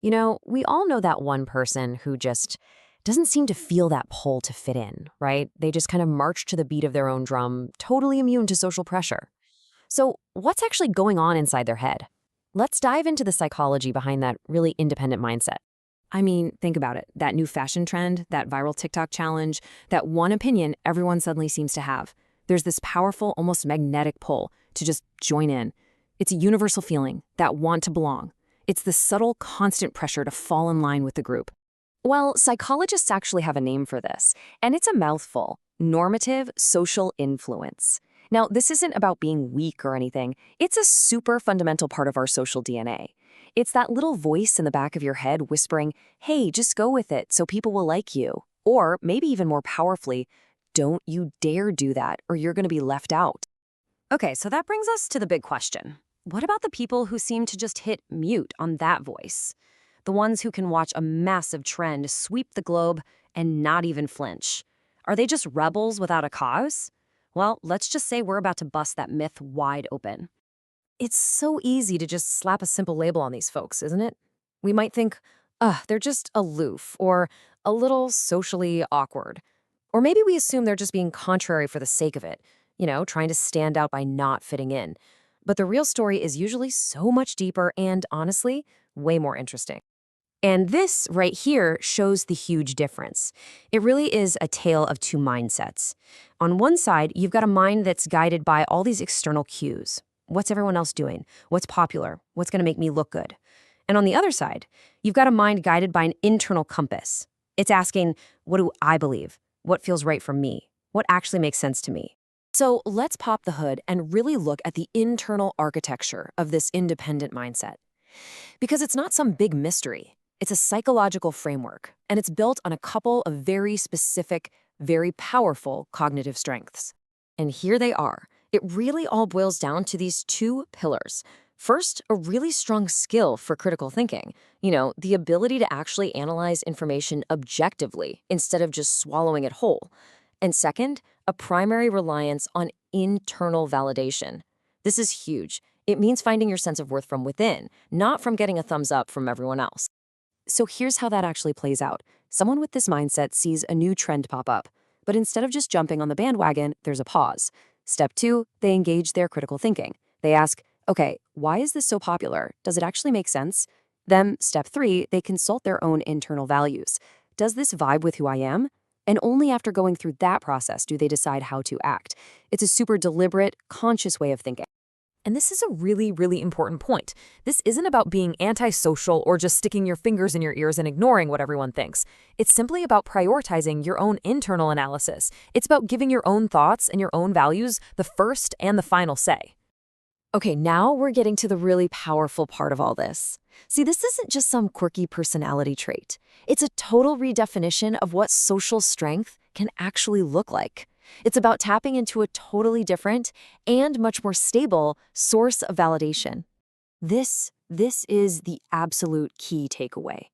We all know that one person who just doesn't seem to feel that pull to fit in, right? They just kind of march to the beat of their own drum, totally immune to social pressure. So, what's actually going on inside their head? Let's dive into the psychology behind that really independent mindset. I mean, think about it. That new fashion trend, that viral TikTok challenge, that one opinion everyone suddenly seems to have. There's this powerful, almost magnetic pull to just join in. It's a universal feeling, that want to belong. It's the subtle, constant pressure to fall in line with the group. Well, psychologists actually have a name for this, and it's a mouthful: normative social influence. Now, this isn't about being weak or anything. It's a super fundamental part of our social DNA. It's that little voice in the back of your head whispering, hey, just go with it so people will like you. Or maybe even more powerfully, don't you dare do that or you're going to be left out. Okay, so that brings us to the big question. What about the people who seem to just hit mute on that voice? The ones who can watch a massive trend sweep the globe and not even flinch. Are they just rebels without a cause? Well, let's just say we're about to bust that myth wide open. It's so easy to just slap a simple label on these folks, isn't it? We might think, they're just aloof or a little socially awkward. Or maybe we assume they're just being contrary for the sake of it, trying to stand out by not fitting in. But the real story is usually so much deeper and, honestly, way more interesting. And this right here shows the huge difference. It really is a tale of two mindsets. On one side, you've got a mind that's guided by all these external cues. What's everyone else doing? What's popular? What's going to make me look good? And on the other side, you've got a mind guided by an internal compass. It's asking, what do I believe? What feels right for me? What actually makes sense to me? So let's pop the hood and really look at the internal architecture of this independent mindset. Because it's not some big mystery. It's a psychological framework, and it's built on a couple of very specific, very powerful cognitive strengths. And here they are. It really all boils down to these two pillars. First, a really strong skill for critical thinking. The ability to actually analyze information objectively instead of just swallowing it whole. And second, a primary reliance on internal validation. This is huge. It means finding your sense of worth from within, not from getting a thumbs up from everyone else. So here's how that actually plays out. Someone with this mindset sees a new trend pop up, but instead of just jumping on the bandwagon, there's a pause. Step 2, they engage their critical thinking. They ask, okay, why is this so popular? Does it actually make sense? Then, step 3, they consult their own internal values. Does this vibe with who I am? And only after going through that process do they decide how to act. It's a super deliberate, conscious way of thinking. And this is a really, really important point. This isn't about being antisocial or just sticking your fingers in your ears and ignoring what everyone thinks. It's simply about prioritizing your own internal analysis. It's about giving your own thoughts and your own values the first and the final say. Okay, now we're getting to the really powerful part of all this. See, this isn't just some quirky personality trait. It's a total redefinition of what social strength can actually look like. It's about tapping into a totally different and much more stable source of validation. This is the absolute key takeaway.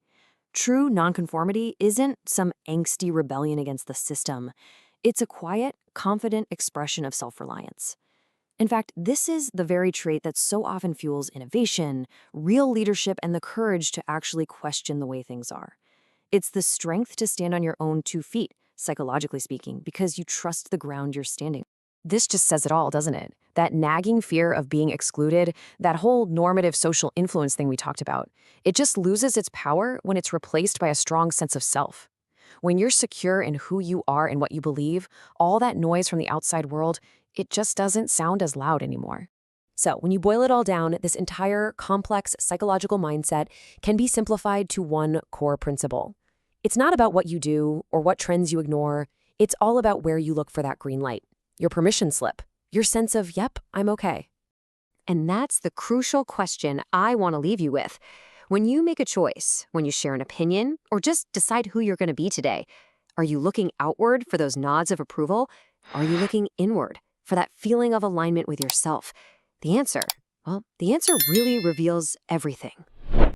True nonconformity isn't some angsty rebellion against the system. It's a quiet, confident expression of self-reliance. In fact, this is the very trait that so often fuels innovation, real leadership, and the courage to actually question the way things are. It's the strength to stand on your own 2 feet, psychologically speaking, because you trust the ground you're standing. This just says it all, doesn't it? That nagging fear of being excluded, that whole normative social influence thing we talked about, it just loses its power when it's replaced by a strong sense of self. When you're secure in who you are and what you believe, all that noise from the outside world, it just doesn't sound as loud anymore. So when you boil it all down, this entire complex psychological mindset can be simplified to one core principle. It's not about what you do or what trends you ignore. It's all about where you look for that green light, your permission slip, your sense of, yep, I'm okay. And that's the crucial question I want to leave you with. When you make a choice, when you share an opinion, or just decide who you're going to be today, are you looking outward for those nods of approval? Are you looking inward for that feeling of alignment with yourself? The answer really reveals everything.